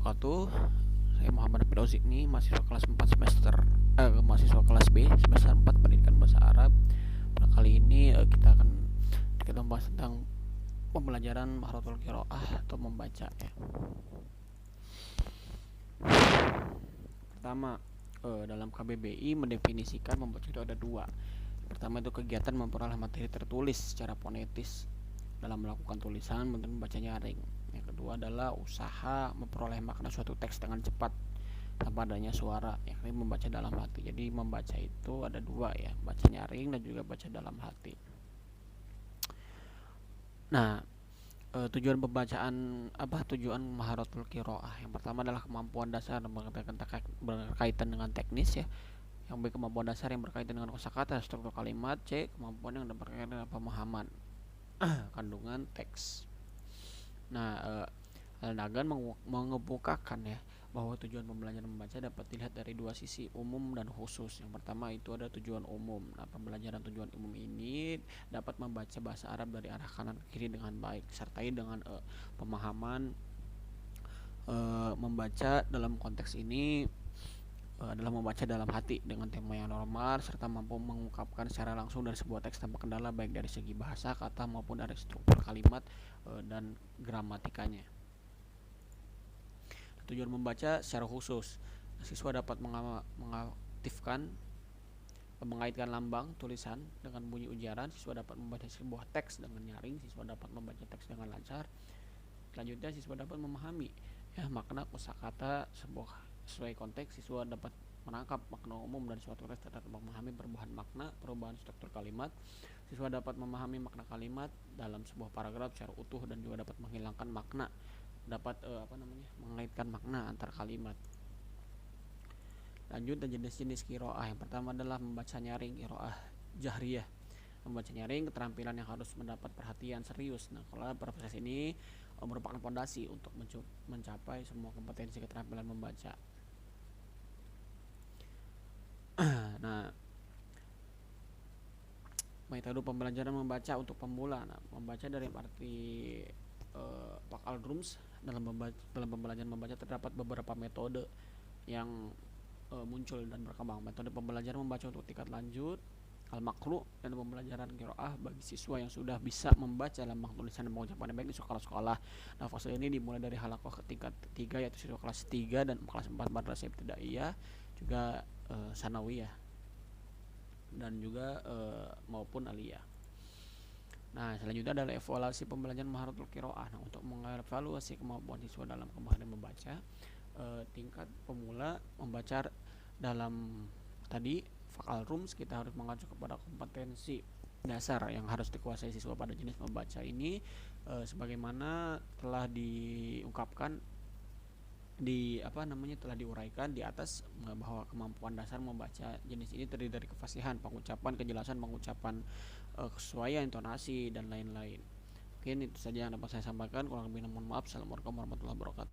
wabarakatuh. Saya Muhammad Firdaus ini mahasiswa kelas 4 mahasiswa kelas B semester 4 Pendidikan Bahasa Arab. Pada kali ini kita membahas tentang pembelajaran Maharatul Qiraah atau membaca ya. Pertama, dalam KBBI mendefinisikan membaca itu ada dua. Pertama itu kegiatan memperoleh materi tertulis secara fonetis dalam melakukan tulisan dan membaca nyaring. Yang kedua adalah usaha memperoleh makna suatu teks dengan cepat tanpa adanya suara, yakni membaca dalam hati. Jadi membaca itu ada dua ya, baca nyaring dan juga baca dalam hati. Nah, tujuan Maharatul Qiraah. Yang pertama adalah kemampuan dasar berkaitan dengan teknis ya. Yang B, kemampuan dasar yang berkaitan dengan kosakata, struktur kalimat. C, kemampuan yang berkaitan dengan pemahaman kandungan teks. Nah, Al-Nagan mengemukakan ya bahwa tujuan pembelajaran membaca dapat dilihat dari dua sisi, umum dan khusus. Yang pertama itu ada tujuan umum. Nah, pembelajaran tujuan umum ini dapat membaca bahasa Arab dari arah kanan ke kiri dengan baik, disertai dengan pemahaman. Membaca dalam konteks ini adalah membaca dalam hati dengan tema yang normal serta mampu mengungkapkan secara langsung dari sebuah teks tanpa kendala, baik dari segi bahasa, kata maupun dari struktur kalimat dan gramatikanya. Tujuan membaca secara khusus, siswa dapat mengaktifkan mengaitkan lambang tulisan dengan bunyi ujaran. Siswa dapat membaca sebuah teks dengan nyaring. Siswa dapat membaca teks dengan lancar. Selanjutnya siswa dapat memahami makna kosakata sesuai konteks. Siswa dapat menangkap makna umum dari suatu teks dan memahami perubahan makna, perubahan struktur kalimat. Siswa dapat memahami makna kalimat dalam sebuah paragraf secara utuh dan juga dapat menghilangkan makna, dapat mengaitkan makna antar kalimat. Lanjut, dan jenis-jenis qiraah. Yang pertama adalah membaca nyaring, qiraah jahriyah. Membaca nyaring keterampilan yang harus mendapat perhatian serius. Nah, kalau proses ini merupakan fondasi untuk mencapai semua kompetensi keterampilan membaca. Nah, metode pembelajaran membaca untuk pemula. Nah, membaca dari arti Pakal Drums dalam pembelajaran membaca terdapat beberapa metode yang muncul dan berkembang. Metode pembelajaran membaca untuk tingkat lanjut, al-makru, dan pembelajaran qiraah bagi siswa yang sudah bisa membaca lambang tulisan dan pengucapan baik di sekolah-sekolah. Nah, fase ini dimulai dari halakoh ke tingkat 3, yaitu siswa kelas 3 dan kelas 4 madrasah ibtidaiyah, juga sanawiyah, dan juga maupun aliyah. Nah, selanjutnya adalah evaluasi pembelajaran Maharatul Qiraah. Nah, untuk mengevaluasi kemampuan siswa dalam kemahiran membaca, tingkat pemula membaca dalam tadi Fakal Rums, kita harus mengacu kepada kompetensi dasar yang harus dikuasai siswa pada jenis membaca ini, sebagaimana telah diungkapkan telah diuraikan di atas, bahwa kemampuan dasar membaca jenis ini terdiri dari kefasihan pengucapan, kejelasan pengucapan, kesesuaian intonasi dan lain-lain. Mungkin itu saja yang dapat saya sampaikan. Kurang lebihnya mohon maaf. Assalamualaikum warahmatullahi wabarakatuh.